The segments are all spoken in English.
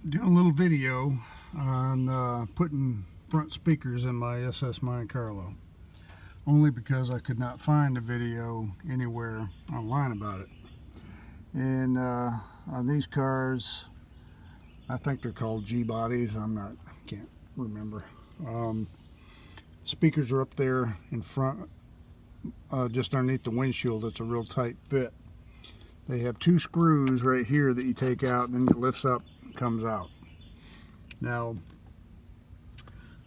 doing a little video on putting front speakers in my SS Monte Carlo, only because I could not find a video anywhere online about it. And on these cars, I think they're called G bodies. Can't remember. Speakers are up there in front, just underneath the windshield. It's a real tight fit. They have two screws right here that you take out, and then it lifts up and comes out. Now,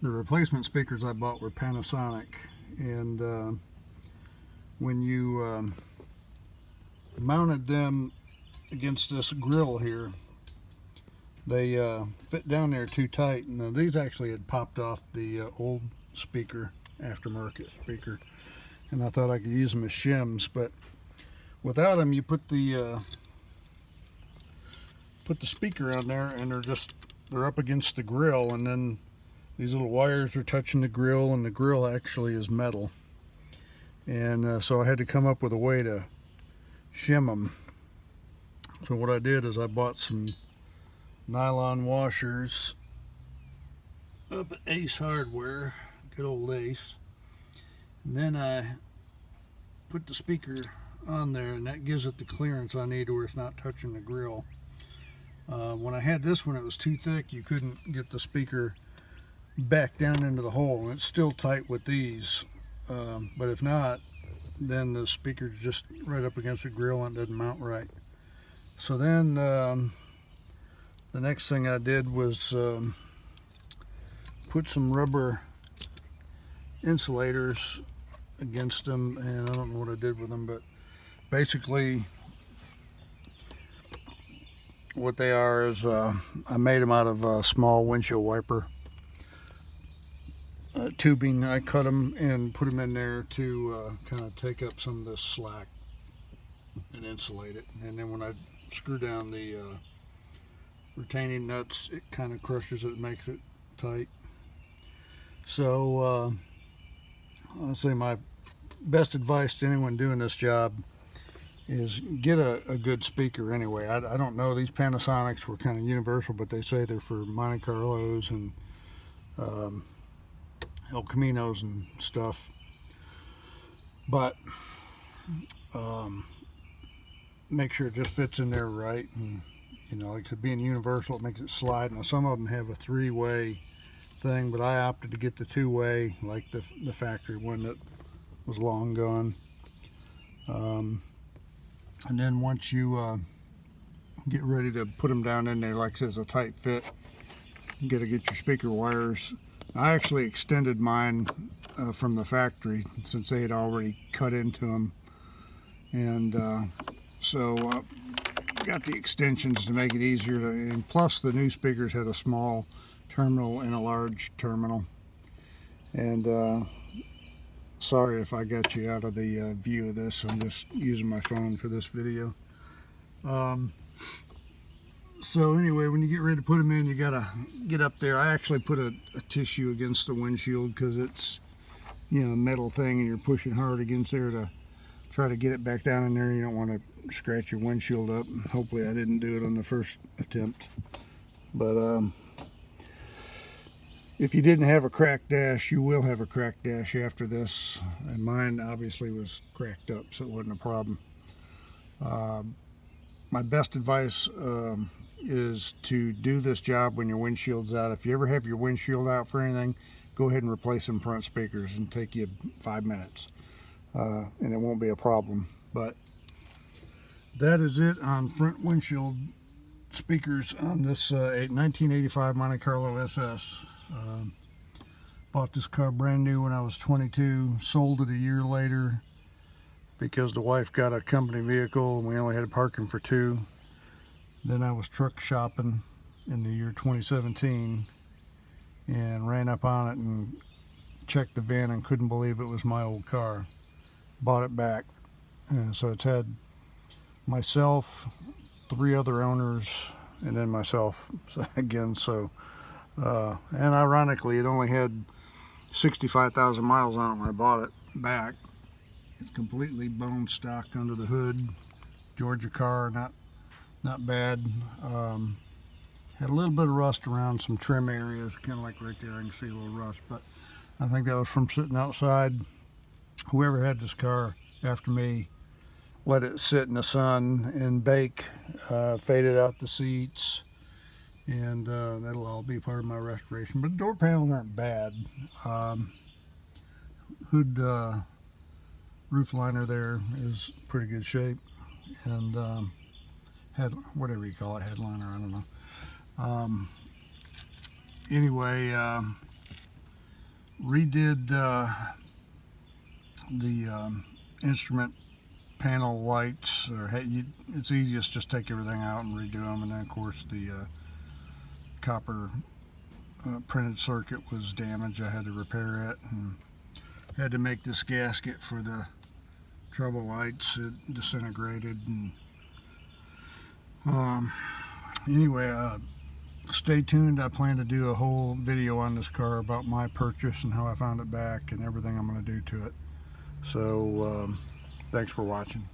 the replacement speakers I bought were Panasonic, and when you mounted them against this grill here, they fit down there too tight. Now, these actually had popped off the old speaker, aftermarket speaker, and I thought I could use them as shims, but without them, you put the speaker on there, and they're up against the grill, and then these little wires are touching the grill, and the grill actually is metal. And so I had to come up with a way to shim them. So what I did is I bought some nylon washers up at Ace Hardware, good old Ace, and then I put the speaker on there, and that gives it the clearance I need where it's not touching the grill. When I had this one, it was too thick. You couldn't get the speaker back down into the hole, and it's still tight with these, but if not, then the speaker's just right up against the grill and it doesn't mount right. So then the next thing I did was put some rubber insulators against them, and I don't know what I did with them, but basically what they are is I made them out of a small windshield wiper tubing. I cut them and put them in there to kind of take up some of this slack and insulate it, and then when I screw down the retaining nuts, it kind of crushes it, makes it tight. So I'll say my best advice to anyone doing this job is get a good speaker anyway. I don't know, these Panasonics were kind of universal, but they say they're for Monte Carlos and El Caminos and stuff. But make sure it just fits in there right, and you know, like being universal, it makes it slide. Now some of them have a three-way thing, but I opted to get the two-way, like the factory one that was long gone. And then once you get ready to put them down in there, like I said, it's a tight fit, you got to get your speaker wires. I actually extended mine from the factory since they had already cut into them, and so got the extensions to make it easier to, and plus the new speakers had a small terminal and a large terminal. And sorry if I got you out of the view of this. I'm just using my phone for this video. So anyway, when you get ready to put them in, you gotta get up there. I actually put a tissue against the windshield because it's, you know, a metal thing, and you're pushing hard against there to try to get it back down in there. You don't want to scratch your windshield up. Hopefully I didn't do it on the first attempt. But if you didn't have a cracked dash, you will have a cracked dash after this, and mine obviously was cracked up, so it wasn't a problem. My best advice is to do this job when your windshield's out. If you ever have your windshield out for anything, go ahead and replace them front speakers, and take you 5 minutes, and it won't be a problem. But that is it on front windshield speakers on this 1985 Monte Carlo SS. Bought this car brand new when I was 22, sold it a year later because the wife got a company vehicle and we only had parking for 2. Then I was truck shopping in the year 2017 and ran up on it and checked the VIN and couldn't believe it was my old car. Bought it back, and so it's had myself, 3 other owners, and then myself again. So and ironically, it only had 65,000 miles on it when I bought it back. It's completely bone stock under the hood. Georgia car, not bad. Had a little bit of rust around some trim areas, kind of like right there. I can see a little rust, but I think that was from sitting outside. Whoever had this car after me let it sit in the sun and bake, faded out the seats, and that'll all be part of my restoration. But the door panels aren't bad. Hood roof liner there is pretty good shape, and head, whatever you call it, headliner, I don't know. Anyway, redid the instrument panel lights. It's easiest just take everything out and redo them, and then of course the copper printed circuit was damaged. I had to repair it and had to make this gasket for the trouble lights. It disintegrated, and anyway, stay tuned. I plan to do a whole video on this car about my purchase and how I found it back and everything I'm going to do to it. So thanks for watching.